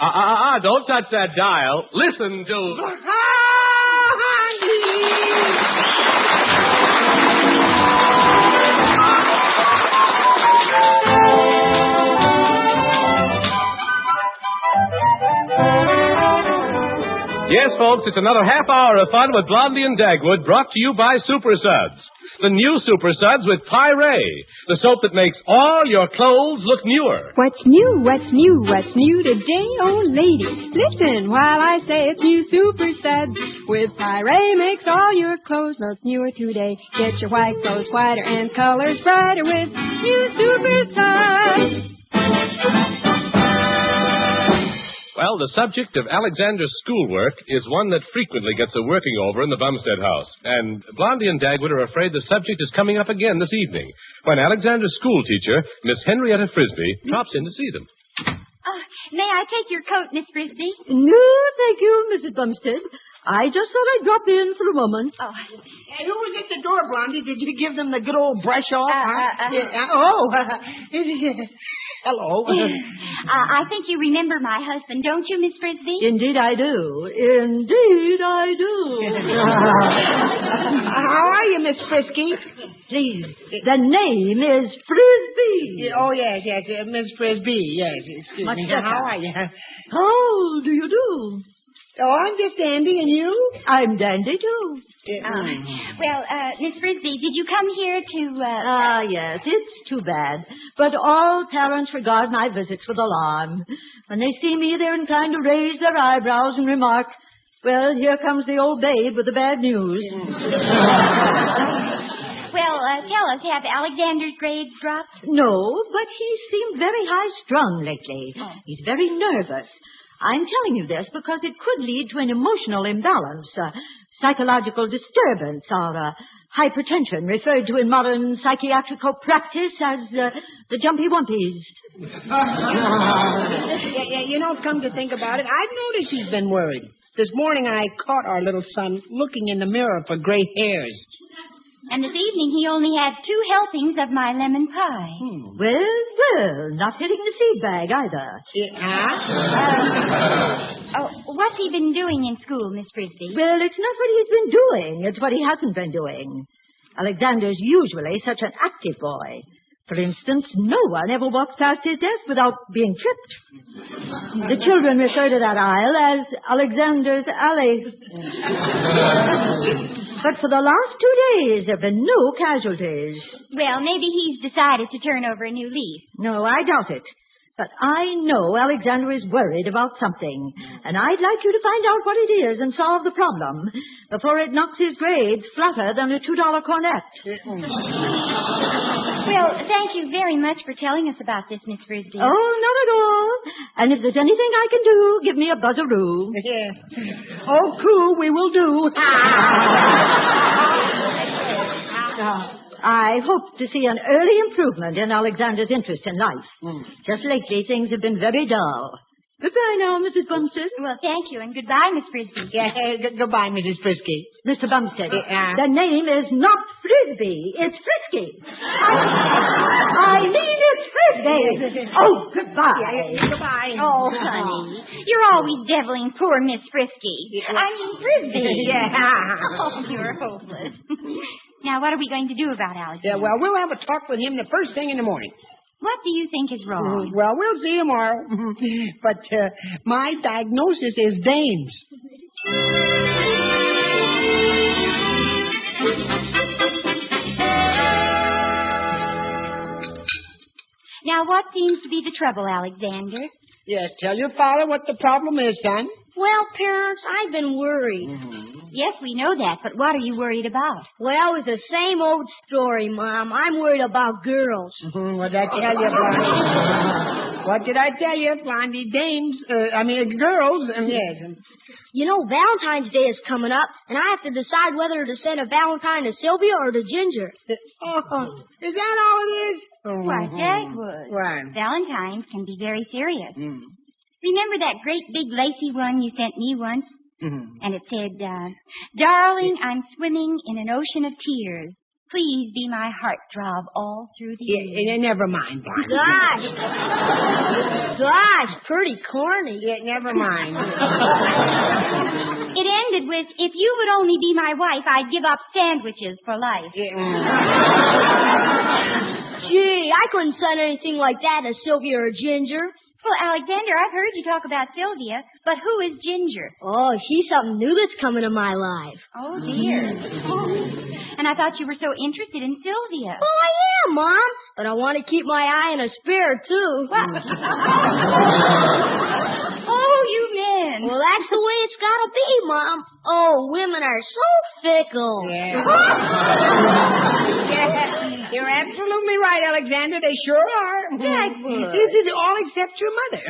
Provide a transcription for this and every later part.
Don't touch that dial. Listen to... Yes, folks, it's another half hour of fun with Blondie and Dagwood, brought to you by Super Suds. The new Super Suds with Pyree, the soap that makes all your clothes look newer. What's new, what's new, what's new today, oh lady? Listen while I say it's new Super Suds. With Pyree makes all your clothes look newer today. Get your white clothes whiter and colors brighter with new Super Suds. Well, the subject of Alexander's schoolwork is one that frequently gets a working over in the Bumstead house. And Blondie and Dagwood are afraid the subject is coming up again this evening, when Alexander's schoolteacher, Miss Henrietta Frisbee, drops in to see them. May I take your coat, Miss Frisbee? No, thank you, Mrs. Bumstead. I just thought I'd drop in for a moment. Oh. Hey, who was at the door, Blondie? Did you give them the good old brush off? Hello. I think you remember my husband, don't you, Miss Frisbee? Indeed I do. Indeed I do. How are you, Miss Frisky? Please, the name is Frisbee. Oh, yes, Miss Frisbee, yes. Excuse Much me. better. How are you? How do you do? Oh, I'm just dandy, and you? I'm dandy, too. Well, Miss Frisbee, did you come here to... Yes, it's too bad. But all parents regard my visits with alarm. When they see me, they're inclined to raise their eyebrows and remark, well, here comes the old babe with the bad news. Well, tell us, have Alexander's grades dropped? No, but he seemed very high-strung lately. Oh. He's very nervous. I'm telling you this because it could lead to an emotional imbalance, psychological disturbance, or hypertension, referred to in modern psychiatrical practice as the jumpy wumpies. Come to think about it, I've noticed he's been worried. This morning I caught our little son looking in the mirror for gray hairs. And this evening he only had 2 helpings of my lemon pie. Well, not hitting the seed bag either. What's he been doing in school, Miss Frisbee? Well, it's not what he's been doing. It's what he hasn't been doing. Alexander's usually such an active boy. For instance, no one ever walks past his desk without being tripped. The children refer to that aisle as Alexander's alley. But for the last 2 days, there have been no casualties. Well, maybe he's decided to turn over a new leaf. No, I doubt it. But I know Alexander is worried about something, and I'd like you to find out what it is and solve the problem before it knocks his grades flatter than a $2 cornet. Well, thank you very much for telling us about this, Miss Frisbee. Oh, not at all. And if there's anything I can do, give me a buzzaroo. Yeah. Oh, cool, we will do. I hope to see an early improvement in Alexander's interest in life. Just lately, things have been very dull. Goodbye now, Mrs. Bumstead. Well, thank you, and goodbye, Miss Frisbee. Yeah, goodbye, Mrs. Frisky. Mr. Bumstead, the name is not Frisbee. It's Frisky. I mean it's Frisbee. Oh, goodbye. Goodbye. Oh, honey, you're always deviling poor Miss Frisky. I mean Frisbee. Yeah. Oh, you're hopeless. Now, what are we going to do about Alexander? Yeah, well, we'll have a talk with him the first thing in the morning. What do you think is wrong? Well, we'll see tomorrow. But my diagnosis is dames. Now, what seems to be the trouble, Alexander? Yes, tell your father what the problem is, son. Well, parents, I've been worried. Yes, we know that, but what are you worried about? Well, it's the same old story, Mom. I'm worried about girls. What did I tell you, Blondie? What did I tell you, Blondie? Dames, girls, yes. You know, Valentine's Day is coming up, and I have to decide whether to send a Valentine to Sylvia or to Ginger. Oh, is that all it is? Why, Dagwood. Why? Valentines can be very serious. Remember that great big lacy one you sent me once? And it said, darling, I'm swimming in an ocean of tears. Please be my heartthrob all through the year. Yeah, never mind, Blondie. Gosh, pretty corny. Yeah, never mind. It ended with, if you would only be my wife, I'd give up sandwiches for life. Gee, I couldn't send anything like that to Sylvia or Ginger. Well, Alexander, I've heard you talk about Sylvia, but who is Ginger? Oh, she's something new that's coming in my life. Oh, dear. And I thought you were so interested in Sylvia. Oh, I am, Mom. But I want to keep my eye on a spare, too. Oh, you men. Well, that's the way it's got to be, Mom. Oh, women are so fickle. Yeah. You're absolutely right, Alexander. They sure are. All except your mother.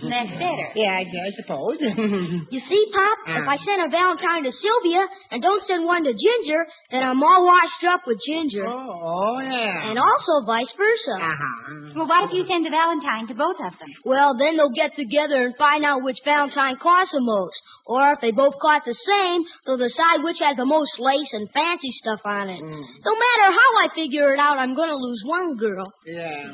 That's better. Yeah, I suppose. You see, Pop, if I send a Valentine to Sylvia and don't send one to Ginger, then I'm all washed up with Ginger. Oh, yeah. And also vice versa. Well, why don't you send a Valentine to both of them? Well, then they'll get together and find out which Valentine costs the most. Or if they both cost the same, they'll decide which has the most lace and fancy stuff on it. No matter how I figure it out, I'm going to lose one girl. Yeah.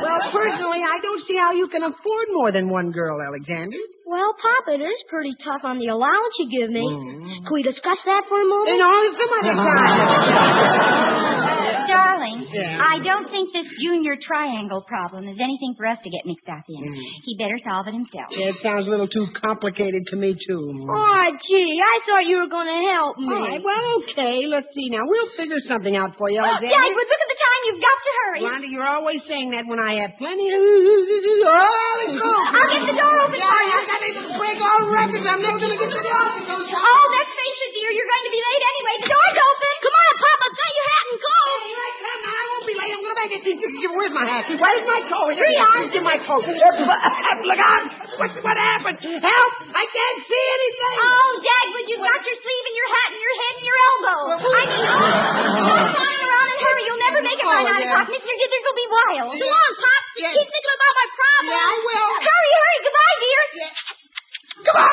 Well, personally, I don't see how you can afford more than one girl, Alexander. Well, Pop, it is pretty tough on the allowance you give me. Can we discuss that for a moment? No, some other time. Darling, Yeah. I don't think this junior triangle problem is anything for us to get mixed up in. He better solve it himself. Yeah, it sounds a little too complicated to me, too. Oh, gee, I thought you were going to help me. All right, well, okay. Let's see now. We'll figure something out for you, Alexander. Dagwood, look at the time. You've got to hurry. Blondie, you're always saying that when I have plenty of... Oh, let's go. I'll get the door open for you. I got to break all records. I'm never going to get to the office. Oh, let's face it, dear. You're going to be late anyway. The door's open. Come on, Pop, I've got your hat and coat. Here I come. I won't be late. I'm going to make it. Where's my hat? Where's my coat? Here you are. Give my coat. Look out. What happened? Help. I can't see anything. Oh, Dagwood, you've got your sleeve and your hat and your head and your elbow. I mean, flying around and hurry. You'll never make it by 9 o'clock. Mr. Gibbons will be wild. Come on, Pop. Yeah. Keep thinking about my problem. Yeah, I will. Hurry. Goodbye, dear. Come on.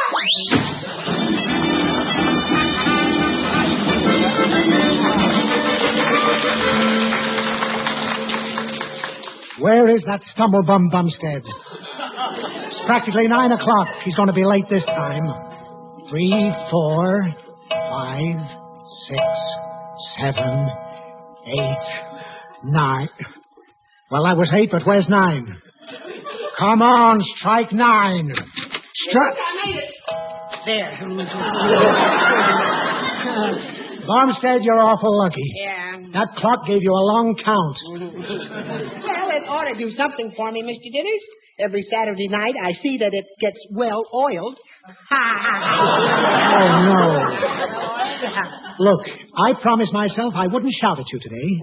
Where is that stumblebum Bumstead? It's practically 9 o'clock. He's going to be late this time. 3, 4, 5, 6, 7, 8, 9. Well, that was 8, but where's 9? Come on, strike 9. I made it. There. Bumstead, you're awful lucky. Yeah. That clock gave you a long count. Well, it ought to do something for me, Mr. Dinners. Every Saturday night, I see that it gets well oiled. Oh, no. Look, I promised myself I wouldn't shout at you today.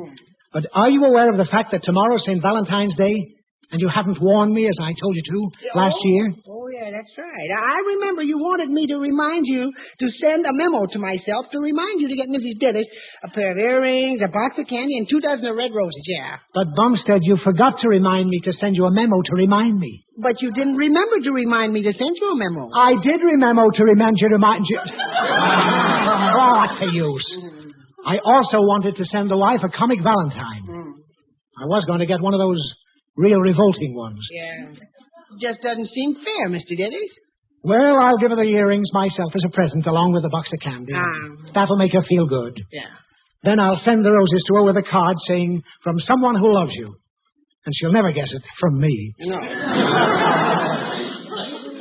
But are you aware of the fact that tomorrow's St. Valentine's Day? And you haven't warned me, as I told you to, last year? Oh, yeah, that's right. I remember you wanted me to remind you to send a memo to myself to remind you to get Mrs. Dinners a pair of earrings, a box of candy, and 2 dozen of red roses, yeah. But, Bumstead, you forgot to remind me to send you a memo to remind me. But you didn't remember to remind me to send you a memo. I did remember to remind you to remind you. Oh, what's the use? I also wanted to send the wife a comic Valentine. I was going to get one of those real revolting ones. Yeah. Just doesn't seem fair, Mr. Dinners. Well, I'll give her the earrings myself as a present, along with a box of candy. That'll make her feel good. Yeah. Then I'll send the roses to her with a card saying, from someone who loves you. And she'll never guess it from me. No.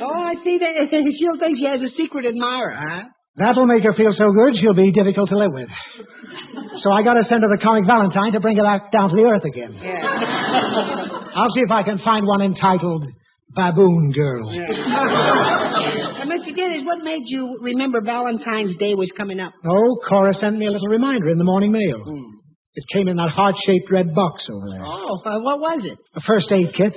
Oh, I see that. She'll think she has a secret admirer, huh? That'll make her feel so good, she'll be difficult to live with. So I gotta send her the comic Valentine to bring her back down to the earth again. Yeah. I'll see if I can find one entitled Baboon Girl. Yeah. Mr. Dinners, what made you remember Valentine's Day was coming up? Oh, Cora sent me a little reminder in the morning mail. It came in that heart-shaped red box over there. Oh, what was it? A first aid kit.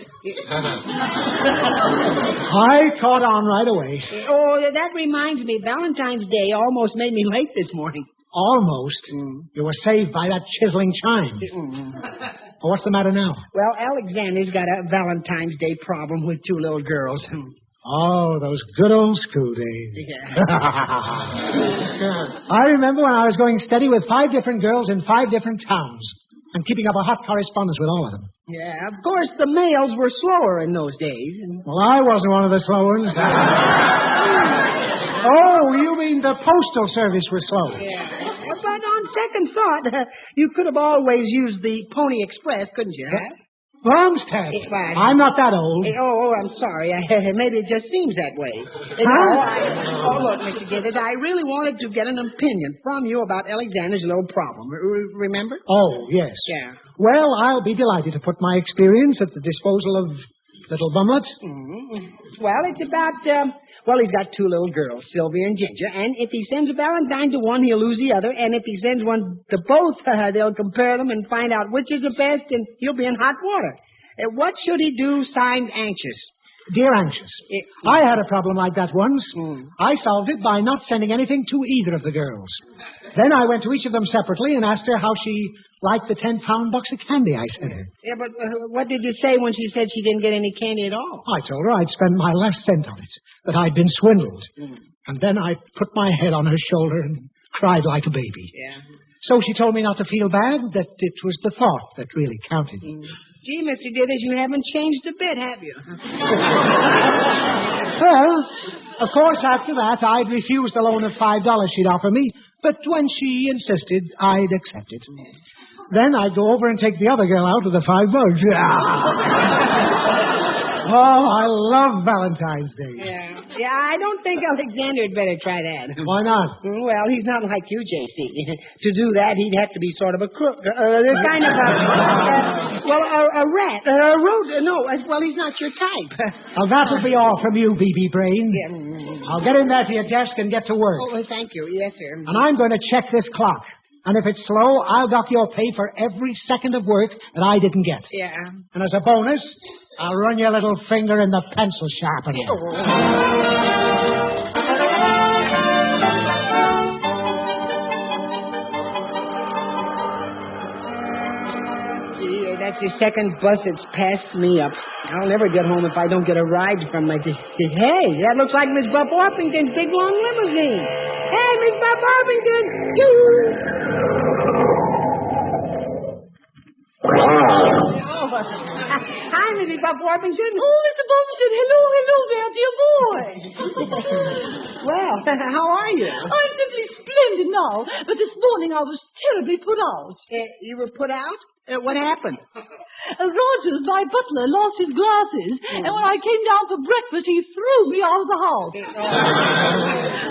I caught on right away. Oh, that reminds me. Valentine's Day almost made me late this morning. Almost. You were saved by that chiseling chime. Oh, what's the matter now? Well, Alexander's got a Valentine's Day problem with 2 little girls. Oh, those good old school days. Yeah. I remember when I was going steady with 5 different girls in 5 different towns and keeping up a hot correspondence with all of them. Yeah, of course, the mails were slower in those days. Well, I wasn't one of the slow ones. Oh, you mean the postal service was slow? Yeah. But on second thought, you could have always used the Pony Express, couldn't you? Huh? Bromstead. It's fine. I'm not that old. I'm sorry. Maybe it just seems that way. Look, Mr. Gibbons, I really wanted to get an opinion from you about Alexander's little problem. Remember? Oh, yes. Yeah. Well, I'll be delighted to put my experience at the disposal of little Bumlet. Mm-hmm. Well, it's about, he's got 2 little girls, Sylvia and Ginger, and if he sends a Valentine to one, he'll lose the other, and if he sends one to both, they'll compare them and find out which is the best, and he'll be in hot water. What should he do? Signed, Anxious. Dear Anxious, I had a problem like that once. I solved it by not sending anything to either of the girls. Then I went to each of them separately and asked her how she liked the 10-pound box of candy I sent her. Yeah, but what did you say when she said she didn't get any candy at all? I told her I'd spent my last cent on it, that I'd been swindled. And then I put my head on her shoulder and cried like a baby. Yeah. So she told me not to feel bad, that it was the thought that really counted. Gee, Mr. Dithers, you haven't changed a bit, have you? Well, of course, after that, I'd refused the loan of $5 she'd offer me, but when she insisted, I'd accept it. Then I'd go over and take the other girl out with the $5. Oh, I love Valentine's Day. Yeah, I don't think Alexander had better try that. Why not? Well, he's not like you, J.C. To do that, he'd have to be sort of a crook. Kind of a rat. A rodent. No, well, he's not your type. Well, that'll be all from you, BB Brain. Yeah. I'll get in there to your desk and get to work. Oh, thank you. Yes, sir. And I'm going to check this clock. And if it's slow, I'll dock your pay for every second of work that I didn't get. Yeah. And as a bonus, I'll run your little finger in the pencil sharpener. Gee, that's the second bus that's passed me up. I'll never get home if I don't get a ride from my... Hey, that looks like Miss Buff Orpington's big long limousine. Hey, Miss Buff Orpington! Hi, Mrs. Buff Orpington. Oh, Mr. Bumstead, hello there, dear boy. Well, how are you? I'm simply splendid now, but this morning I was terribly put out. You were put out? What happened? Rogers, my butler, lost his glasses, and when I came down for breakfast, he threw me out of the house.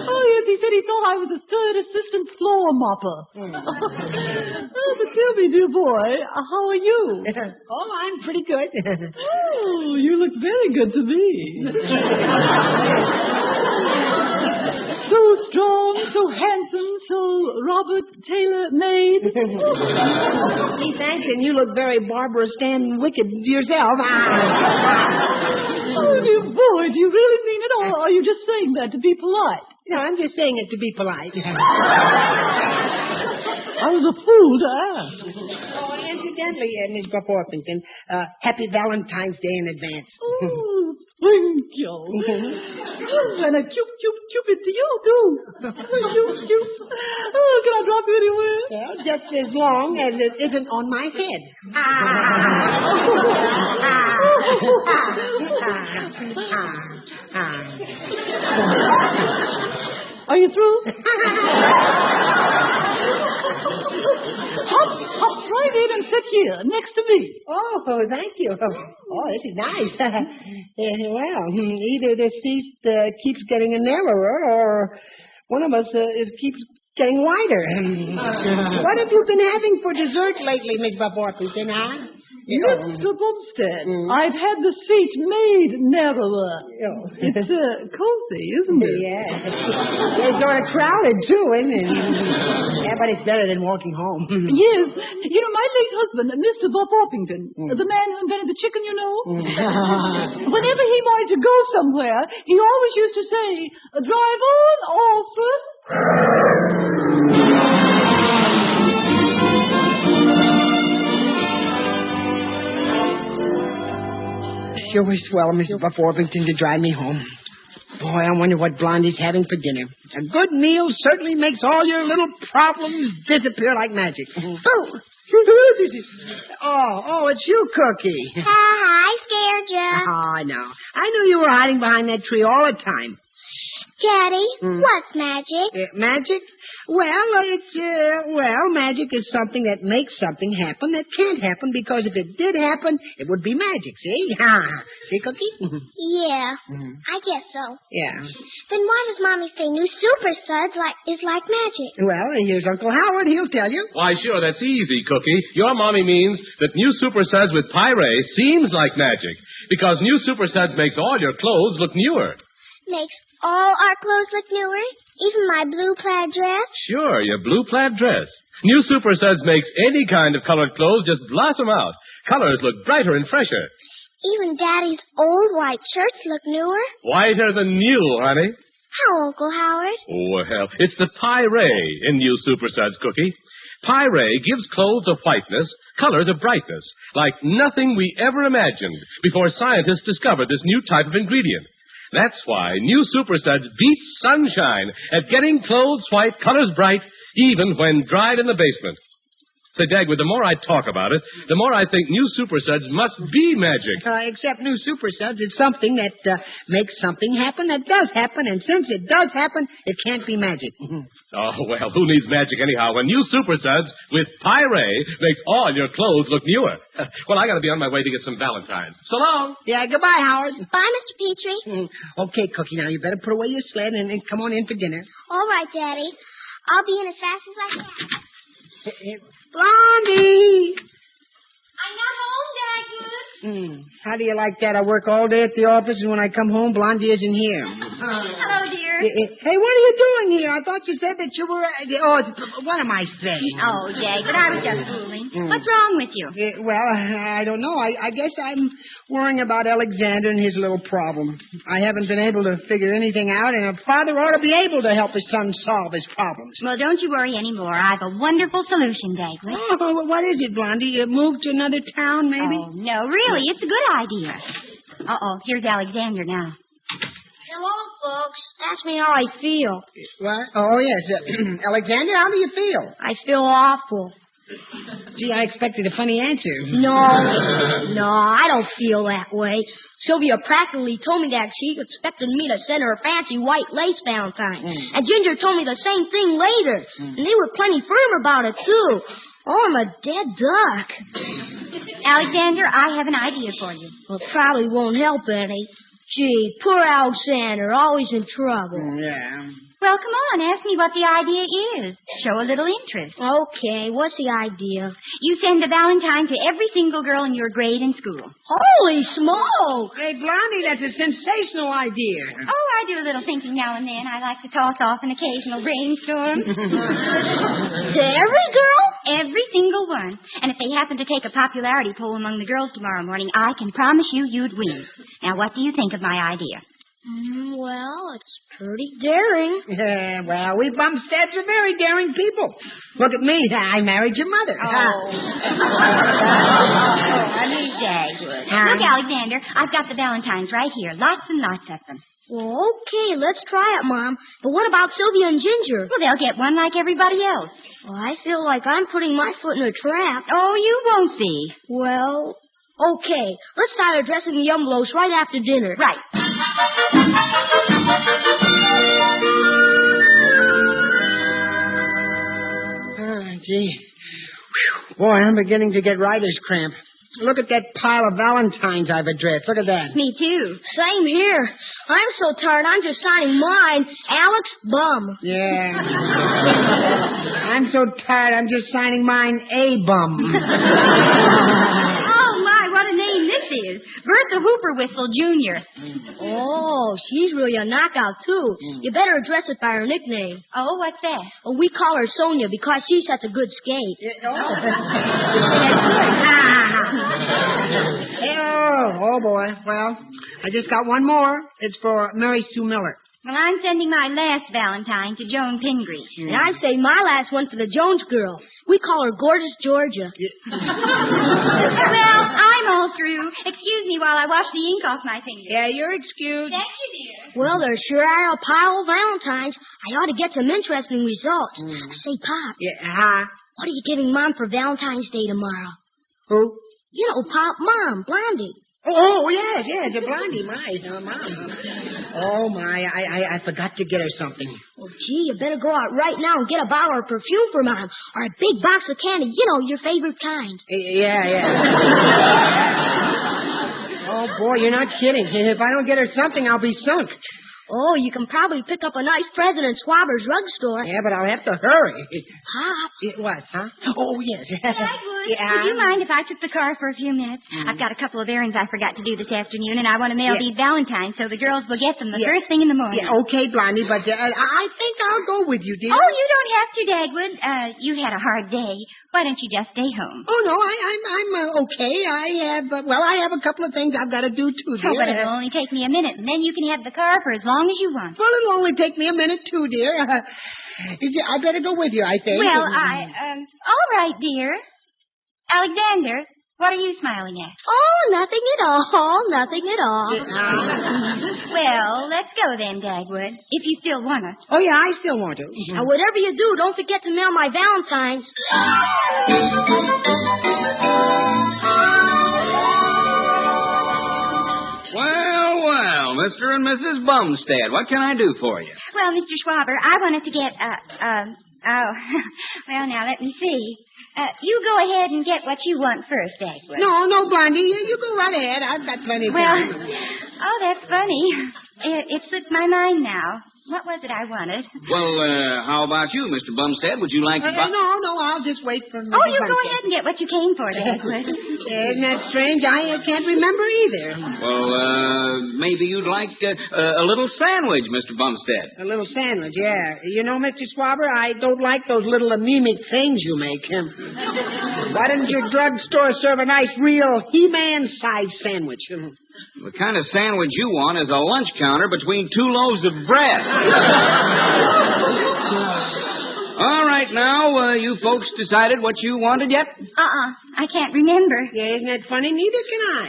Oh, yes, he said he thought I was a third assistant floor mopper. Oh, but tell me, dear boy, how are you? Oh, I'm pretty good. Oh, you look very good to me. So strong, so handsome, so Robert Taylor made. Gee, thanks, and you look very Barbara Stanton wicked yourself. Oh, dear boy, do you really mean it, or are you just saying that to be polite? No, I'm just saying it to be polite. I was a fool to ask. Oh, incidentally, Miss Buff Orpington, happy Valentine's Day in advance. Oh, thank you. And a cupid to you, too. Cute. Oh, can I drop you anywhere? Well, just as long as it isn't on my head. Are you through? Hop right in and sit here, next to me. Oh, thank you. Oh, this is nice. Well, either this seat keeps getting narrower or one of us keeps getting wider. What have you been having for dessert lately, Miss Buff Orpington, huh? Mr. Bumstead, I've had the seat made narrower. It's cozy, isn't it? Yeah. It's sort of crowded, too, isn't it? Yeah, but it's better than walking home. Yes. You know, my late husband, Mr. Buff Orpington, the man who invented the chicken, you know, whenever he wanted to go somewhere, he always used to say, drive on, Orphan. Sure was swell, Mrs. Buff Orpington, to drive me home. Boy, I wonder what Blondie's having for dinner. A good meal certainly makes all your little problems disappear like magic. Oh, it's you, Cookie. I scared you. Oh, I know. I knew you were hiding behind that tree all the time. Daddy, what's magic? Magic? Well, magic is something that makes something happen that can't happen because if it did happen, it would be magic, see? See, Cookie? Yeah, I guess so. Yeah. Then why does Mommy say new super suds is like magic? Well, here's Uncle Howard. He'll tell you. Why, sure, that's easy, Cookie. Your mommy means that new Super Suds with Pyrene seems like magic because new Super Suds makes all your clothes look newer. Makes all our clothes look newer? Even my blue plaid dress? Sure, your blue plaid dress. New Super Suds makes any kind of colored clothes just blossom out. Colors look brighter and fresher. Even Daddy's old white shirts look newer? Whiter than new, honey. How, Uncle Howard? Oh, hell, it's the Pyrene in new Super Suds, Cookie. Pyrene gives clothes a whiteness, colors a brightness, like nothing we ever imagined before scientists discovered this new type of ingredient. That's why new Super Suds beat sunshine at getting clothes white, colors bright, even when dried in the basement. Say, Dagwood, the more I talk about it, the more I think new Super Suds must be magic. Except new Super Suds is something that makes something happen that does happen, and since it does happen, it can't be magic. Oh, well, who needs magic anyhow when new Super Suds with Pyrene makes all your clothes look newer? Well, I got to be on my way to get some Valentines. So long. Yeah, goodbye, Howard. Bye, Mr. Petrie. Okay, Cookie, now you better put away your sled and come on in for dinner. All right, Daddy. I'll be in as fast as I can. Blondie! I'm not home, Dagwood. How do you like that? I work all day at the office, and when I come home, Blondie isn't here. Hello, dear. Hey, what are you doing here? I thought you said that you were... what am I saying? Oh, Dagwood, I was just fooling. What's wrong with you? Well, I don't know. I guess I'm worrying about Alexander and his little problem. I haven't been able to figure anything out, and a father ought to be able to help his son solve his problems. Well, don't you worry anymore. I have a wonderful solution, Dagwood. Oh, what is it, Blondie? You moved to another town, maybe? Oh, no, really, it's a good idea. Here's Alexander now. Hello, folks. Ask me how I feel. What? Oh, yes. Alexander, how do you feel? I feel awful. Gee, I expected a funny answer. No, I don't feel that way. Sylvia practically told me that she expected me to send her a fancy white lace Valentine. And Ginger told me the same thing later. And they were plenty firm about it, too. Oh, I'm a dead duck. Alexander, I have an idea for you. Well, probably won't help any. Gee, poor Alexander, always in trouble. Yeah. Well, come on, ask me what the idea is. Show a little interest. Okay, what's the idea? You send a Valentine to every single girl in your grade in school. Holy smoke! Hey, Blondie, that's a sensational idea. Oh, I do a little thinking now and then. I like to toss off an occasional brainstorm. To every girl? Every single one. And if they happen to take a popularity poll among the girls tomorrow morning, I can promise you'd win. Now, what do you think of my idea? Well, it's pretty daring. Yeah, well, we Bumsteads are very daring people. Look at me. I married your mother. Honey Dagwood. Look, Alexander, I've got the Valentines right here. Lots and lots of them. Well, okay, let's try it, Mom. But what about Sylvia and Ginger? Well, they'll get one like everybody else. Well, I feel like I'm putting my foot in a trap. Oh, you won't be. Well, okay. Let's start addressing the envelopes right after dinner. Right. Gee. Boy, I'm beginning to get writer's cramp. Look at that pile of Valentines I've addressed. Look at that. Me too. Same here. I'm so tired, I'm just signing mine, Alex Bum. Yeah. I'm so tired, I'm just signing mine, A Bum. Oh, my, what a name this is. Bertha Hooper Whistle, Jr. Oh, she's really a knockout, too. You better address it by her nickname. Oh, what's that? Oh, we call her Sonia because she's such a good skate. Oh, boy. Well, I just got one more. It's for Mary Sue Miller. Well, I'm sending my last Valentine to Joan Pingree. And I say my last one for the Jones girl. We call her Gorgeous Georgia. Well, I'm all through. Excuse me while I wash the ink off my fingers. Yeah, you're excused. Thank you, dear. Well, there sure are a pile of Valentines. I ought to get some interesting results. Say, Pop. Yeah, What are you giving Mom for Valentine's Day tomorrow? Who? You know, Pop, Mom, Blondie. Oh, yes, the Blondie, Mom. Oh, my, I forgot to get her something. Well, gee, you better go out right now and get a bottle of perfume for Mom, or a big box of candy, you know, your favorite kind. Yeah. Oh, boy, you're not kidding. If I don't get her something, I'll be sunk. Oh, you can probably pick up a nice present in Swabber's drugstore. Yeah, but I'll have to hurry. Pop. What, huh? Oh, yes. Dagwood, would you mind if I took the car for a few minutes? I've got a couple of errands I forgot to do this afternoon, and I want to mail these Valentines so the girls will get them the first thing in the morning. Yeah, okay, Blondie, but I think I'll go with you, dear. Oh, you don't have to, Dagwood. You had a hard day. Why don't you just stay home? Oh, no, I'm okay. I have a couple of things I've got to do, too, dear. Oh, but it'll only take me a minute, and then you can have the car for as long as you want. Well, it'll only take me a minute, too, dear. I better go with you, I think. Well, all right, dear. Alexander, what are you smiling at? Oh, nothing at all. Nothing at all. Well, let's go then, Dagwood, if you still want us. Oh, yeah, I still want to. Now, whatever you do, don't forget to mail my Valentines. Well, Mr. and Mrs. Bumstead, what can I do for you? Well, Mr. Schwaber, I wanted to get, well, now, let me see. You go ahead and get what you want first, Dagwood. No, Blondie, you go right ahead. I've got plenty of time. Oh, that's funny. It slipped my mind now. What was it I wanted? Well, how about you, Mr. Bumstead? Would you like to buy... No, I'll just wait for Mrs. Oh, you go Bumstead. ahead and get what you came for, Dagwood. Isn't that strange? I can't remember either. Well, maybe you'd like a little sandwich, Mr. Bumstead. A little sandwich, yeah. You know, Mr. Swabber, I don't like those little anemic things you make. Why doesn't your drugstore serve a nice, real He-Man-sized sandwich? The kind of sandwich you want is a lunch counter between 2 loaves of bread. All right, now, you folks decided what you wanted yet? I can't remember. Yeah, isn't that funny? Neither can I.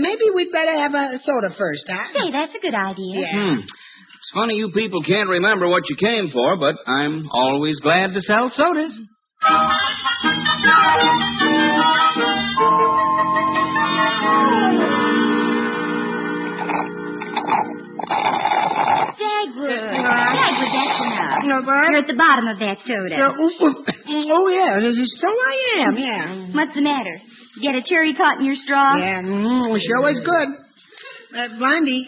Maybe we'd better have a soda first, huh? Say, that's a good idea. Yeah. It's funny you people can't remember what you came for, but I'm always glad to sell sodas. Dagwood, that's enough. You're at the bottom of that soda. Oh, yeah. So I am, yeah. What's the matter? Get a cherry caught in your straw? Yeah, sure was good. Blondie,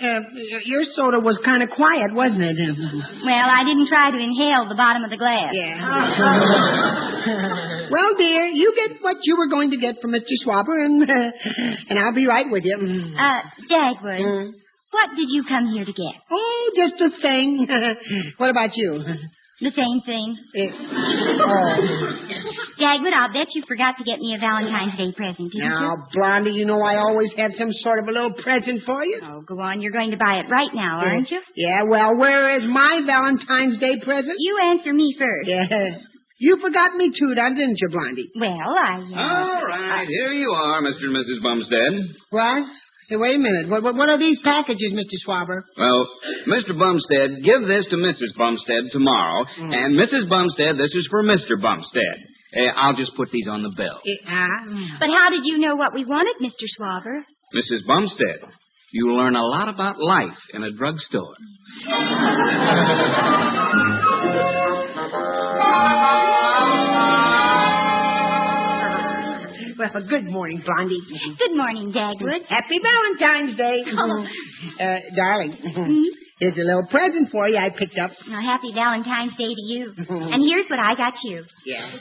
your soda was kind of quiet, wasn't it? Well, I didn't try to inhale the bottom of the glass. Yeah. Well, dear, you get what you were going to get from Mr. Swabber, and I'll be right with you. Dagwood, what did you come here to get? Oh, just a thing. What about you? The same thing. Oh. Dagwood, I'll bet you forgot to get me a Valentine's Day present, didn't Now, you? Blondie, you know I always have some sort of a little present for you. Oh, go on. You're going to buy it right now, aren't you? Yeah, well, where is my Valentine's Day present? You answer me first. Yeah. You forgot me too, didn't you, Blondie? Well, All right, here you are, Mr. and Mrs. Bumstead. What? Hey, wait a minute. What are these packages, Mr. Swabber? Well, Mr. Bumstead, give this to Mrs. Bumstead tomorrow. And Mrs. Bumstead, this is for Mr. Bumstead. I'll just put these on the bill. But how did you know what we wanted, Mr. Swabber? Mrs. Bumstead, you'll learn a lot about life in a drugstore. Well, good morning, Blondie. Good morning, Dagwood. Happy Valentine's Day. Darling, here's a little present for you I picked up. Well, happy Valentine's Day to you. And here's what I got you. Yeah.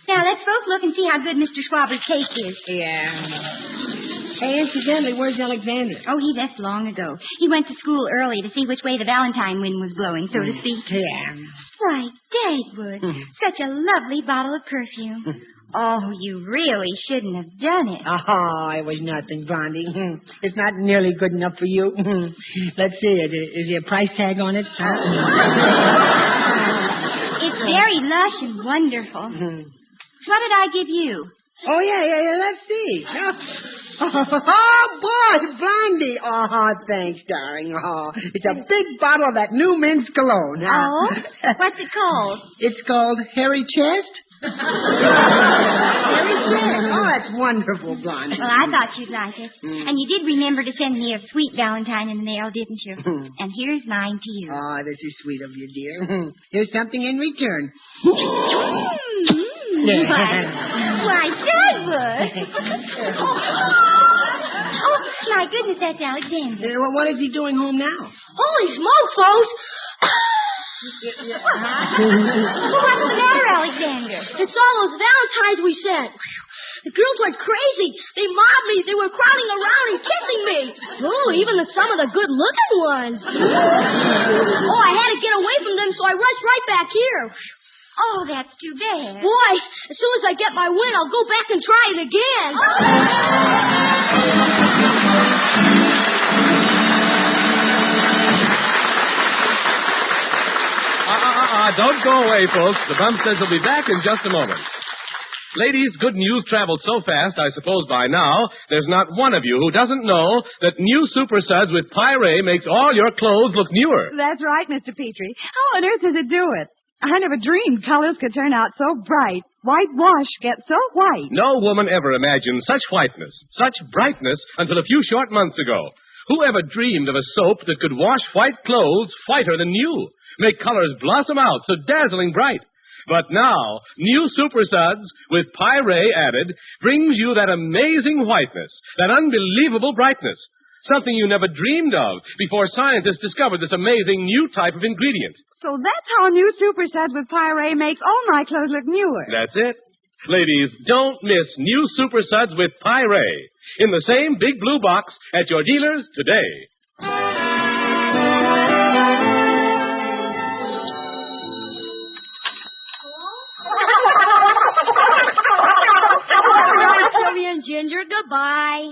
Now, let's both look and see how good Mr. Swabber's cake is. Yeah. Hey, incidentally, where's Alexander? Oh, he left long ago. He went to school early to see which way the Valentine wind was blowing, so to speak. Yeah. Why, Dagwood, such a lovely bottle of perfume. Oh, you really shouldn't have done it. Oh, it was nothing, Blondie. It's not nearly good enough for you. Let's see it. Is there a price tag on it? It's very lush and wonderful. What did I give you? Oh, yeah. Let's see. Oh, boy, Blondie. Oh, thanks, darling. Oh, it's a big bottle of that new men's cologne. Oh? What's it called? It's called Hairy Chest. Hairy Chest. Oh, that's wonderful, Blondie. Well, I thought you'd like it. And you did remember to send me a sweet Valentine in the mail, didn't you? And here's mine to you. Oh, this is sweet of you, dear. Here's something in return. Why, Dagwood! Oh, my goodness, that's Alexander. Well, what is he doing home now? Holy smoke, folks! What's the matter, Alexander? It's all those Valentines we sent. The girls went crazy. They mobbed me. They were crowding around and kissing me. Oh, even some of the good-looking ones. Oh, I had to get away from them, so I rushed right back here. Oh, that's too bad. Boy, as soon as I get my win, I'll go back and try it again. Don't go away, folks. The Bumsteads will be back in just a moment. Ladies, good news traveled so fast, I suppose by now, there's not one of you who doesn't know that new Super Suds with Pyree makes all your clothes look newer. That's right, Mr. Petrie. How on earth does it do it? I never dreamed colors could turn out so bright. Whitewash gets so white. No woman ever imagined such whiteness, such brightness until a few short months ago. Who ever dreamed of a soap that could wash white clothes whiter than new? Make colors blossom out so dazzling bright. But now, new Super Suds with Pyree added brings you that amazing whiteness, that unbelievable brightness. Something you never dreamed of before scientists discovered this amazing new type of ingredient. So that's how new Super Suds with Pyree makes all my clothes look newer. That's it. Ladies, don't miss new Super Suds with Pyree in the same big blue box at your dealers today. Sylvia and Ginger, goodbye.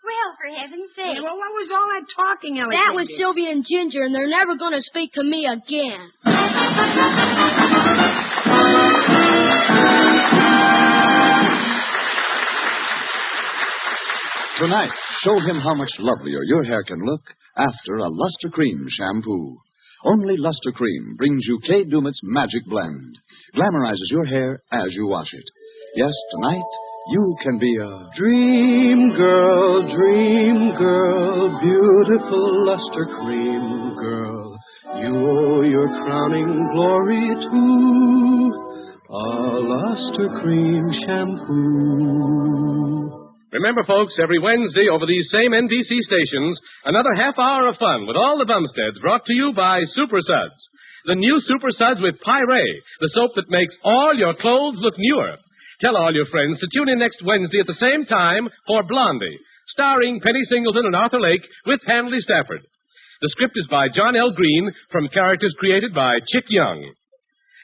Well, for heaven's sake. Well, what was all that talking, Alexander? That was Sylvia and Ginger, and they're never going to speak to me again. Tonight, show him how much lovelier your hair can look after a Luster Cream shampoo. Only Luster Cream brings you Kay Dumit's magic blend. Glamorizes your hair as you wash it. Yes, tonight, you can be a dream girl, beautiful Luster Cream girl. You owe your crowning glory to a Luster Cream shampoo. Remember, folks, every Wednesday over these same NBC stations, another half hour of fun with all the Bumsteads brought to you by Super Suds. The new Super Suds with Pyree, the soap that makes all your clothes look newer. Tell all your friends to tune in next Wednesday at the same time for Blondie, starring Penny Singleton and Arthur Lake with Handley Stafford. The script is by John L. Green from characters created by Chick Young.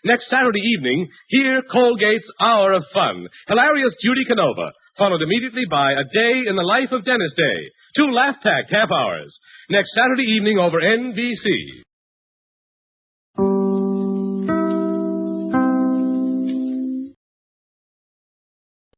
Next Saturday evening, hear Colgate's Hour of Fun, hilarious Judy Canova, followed immediately by A Day in the Life of Dennis Day, 2 laugh-packed half hours. Next Saturday evening over NBC.